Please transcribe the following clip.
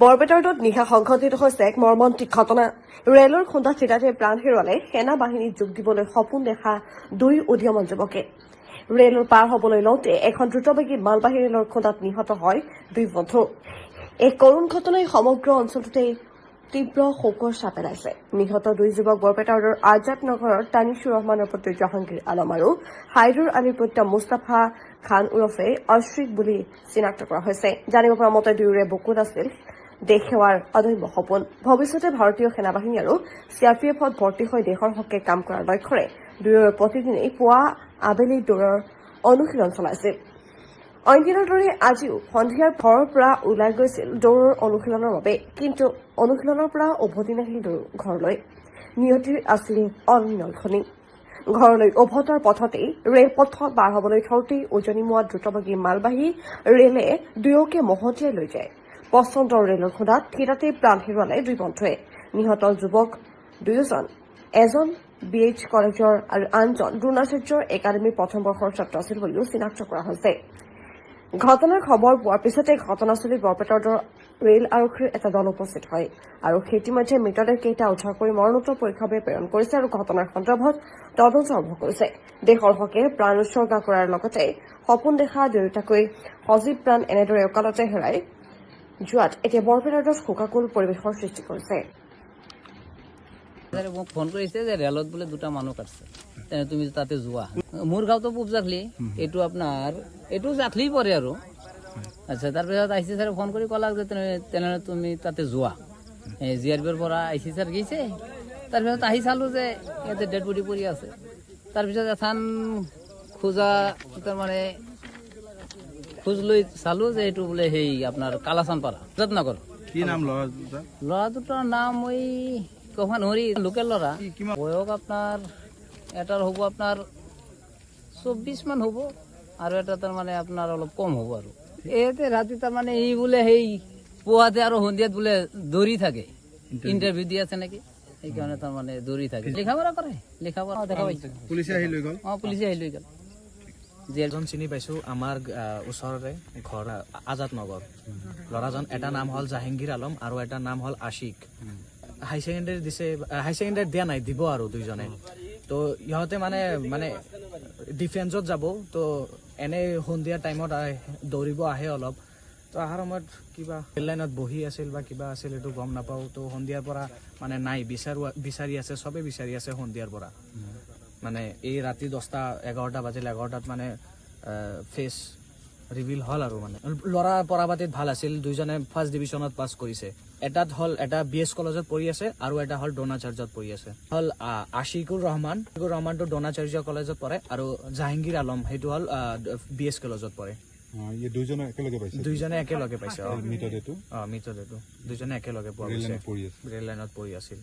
বৰপেটাত নিশা সংঘটিত হৈছে এক মৰ্মান্তিক ঘটনা। ৰেলৰ খুন্দা চিটাতে প্ৰাণ হেৰুৱালে সেনা বাহিনীত যোগ দিবলৈ সপোন দেখা দুই উদীয়মান যুৱকে। ৰেলৰ পাৰ হবলৈ লওঁতে এখন দ্ৰুতবেগী মালবাহী ৰেলৰ খুন্দাত নিহত হয় দুই বন্ধু। এই কৰুণ ঘটনাই সমগ্ৰ অঞ্চলটোতে তীব্ৰ শোকৰ ছাপ পেলাইছে। নিহত দুই যুৱক বৰপেটাৰ আজাদ নগৰৰ তানিছুৰ ৰহমানৰ পুত্ৰ জাহাংগীৰ আলম আৰু হাইদুৰ আলীৰ পুত্ৰ মুস্তাফা খান ওৰফে অশ্ৰিক বুলি চিনাক্ত কৰা হৈছে। জানিব পৰা মতে দুয়োৰে বুকুত আছিল দেশ সেৱাৰ অদম্য সপোন। ভৱিষ্যতে ভাৰতীয় সেনাবাহিনী আৰু চিআৰপিএফত ভৰ্তি হৈ দেশৰ হকে কাম কৰাৰ লক্ষ্যৰে দুয়োৰে প্ৰতিদিনেই পুৱা আবেলি দৌৰৰ অনুশীলন চলাইছিল। অইন দিনৰ দৰে আজিও সন্ধিয়াৰ ঘৰৰ পৰা ওলাই গৈছিল দৌৰৰ অনুশীলনৰ বাবে, কিন্তু অনুশীলনৰ পৰা উভতি নাহিল ঘৰলৈ। নিয়তিৰ আছিল অনিৰ্ণয়খনি। ঘৰলৈ উভতাৰ পথতেই ৰেলপথত পাৰ হবলৈ ধৰোতেই উজনি মোৱা দ্ৰুতবেগী মালবাহী ৰেলে দুয়োকে মহতিয়াই লৈ যায়। পচন্দ ৰেলৰ খুন্দাত থিতাতে প্ৰাণ হেৰুৱালে দুই বন্ধুৱে। নিহত যুৱক দুয়োজন, এজন BH কলেজৰ আৰু আনজন দ্ৰোণাচাৰ্য একাডেমীৰ প্ৰথম বৰ্ষৰ ছাত্ৰ আছিল বুলিও চিনাক্ত কৰা হৈছে। ঘটনাৰ খবৰ পোৱাৰ পিছতে ঘটনাস্থলীত বৰপেটাৰ ৰেল আৰক্ষীৰ এটা দল উপস্থিত হয় আৰু ইতিমধ্যে মৃতদেহকেইটা উদ্ধাৰ কৰি মৰণোত্তৰ পৰীক্ষাৰ বাবে প্ৰেৰণ কৰিছে আৰু ঘটনাৰ সন্দৰ্ভত তদন্ত আৰম্ভ কৰিছে। দেশৰ হকে প্ৰাণ উৎসৰ্গা কৰাৰ লগতে সপোন দেখা দুয়োটাকৈ সজীৱ প্ৰাণ এনেদৰে অকালতে হেৰাই যোৱাত এতিয়া বৰপেটাত শোকাকুল পৰিৱেশৰ সৃষ্টি কৰিছে। মোক ফোন কৰিছে যে ৰেলত বোলে দুটা মানুহ কাটছে, তুমি তাতে যোৱা। মোৰ গাঁৱতো পূব জাখলি, এইটো আপোনাৰ এইটো জাখলি পৰে আৰু। আচ্ছা, তাৰপিছত আইচি ছাৰে ফোন কৰি ক'লাক যে তেনেহ'লে তুমি তাতে যোৱা। জিআৰপিৰ পৰা আইচি ছাৰ গৈছে। তাৰপিছত আহি চালোঁ যে ইয়াতে ডেড বডি পৰি আছে। তাৰপিছত এখন খোজা তাৰমানে খোজ লৈ চালোঁ যে এইটো বোলে সেই আপোনাৰ কালাচানপাৰা আজাদনগৰ। কি নাম ল'ৰা দুটাৰ নাম মই কখন হৰি লোকেল ল'ৰা। বয়স আপোনাৰ এটাৰ হ'ব আপোনাৰ 24 মান হ'ব আৰু এটা তাৰমানে আপোনাৰ অলপ কম হ'ব আৰু। এতে ৰাতি তাৰমানে এই বোলে সেই পুৱাতে আৰু সন্ধিয়াত বোলে দৌৰি থাকে, ইণ্টাৰভিউ দি আছে নেকি, সেইকাৰণে তাৰমানে দৌৰি থাকে। লিখা পঢ়া কৰে, লিখা পঢ়া দেখা পাইছে। পুলিচে আহি লৈ গ'ল। পুলিচে আহি লৈ গ'ল। এজন চিনি পাইছো আমাৰ ওচৰৰে ঘৰ আজাদ নগৰ। ল'ৰাজন এটা নাম হ'ল জাহাংগীৰ আলম আৰু এটা নাম হ'ল আশিক। হাই ছেকেণ্ডাৰী দিছে, হাই ছেকেণ্ডাৰী দিয়া নাই, দিব আৰু দুইজনে। তো ইহঁতে মানে ডিফেন্সত যাব, তো এনে সন্ধিয়া টাইমত দৌৰিব আহে অলপ। তো অহাৰ সময়ত কিবা ৰেল লাইনত বহি আছিল বা কিবা আছিল এইটো গম নাপাওঁ। তো সন্ধিয়াৰ পৰা মানে নাই, বিচাৰি আছে, চবে বিচাৰি আছে সন্ধিয়াৰ পৰা। মানে এই ৰাতি 10-11 বাজিল, 11টাত মানে ফেচ ৰিভিল হ'ল আৰু। মানে ল'ৰা পঢ়া পাতিত ভাল আছিল, দুইজনে ফাৰ্ষ্ট ডিভিজনত পাছ কৰিছে। এটাত হ'ল এটা BS কলেজত পঢ়ি আছে আৰু এটা হ'ল দ্ৰোণাচাৰ্যত পঢ়ি আছে। হ'ল আশিকুৰ ৰহমানটো দ্ৰোণাচাৰ্য কলেজত পঢ়ে আৰু জাহাংগীৰ আলম সেইটো হ'ল BS কলেজত পঢ়ে। দুইজনে একেলগে পাইছে। মৃতদেহটো দুইজনে একেলগে পোৱা গৈছে, ৰেল লাইনত পঢ়ি আছিল।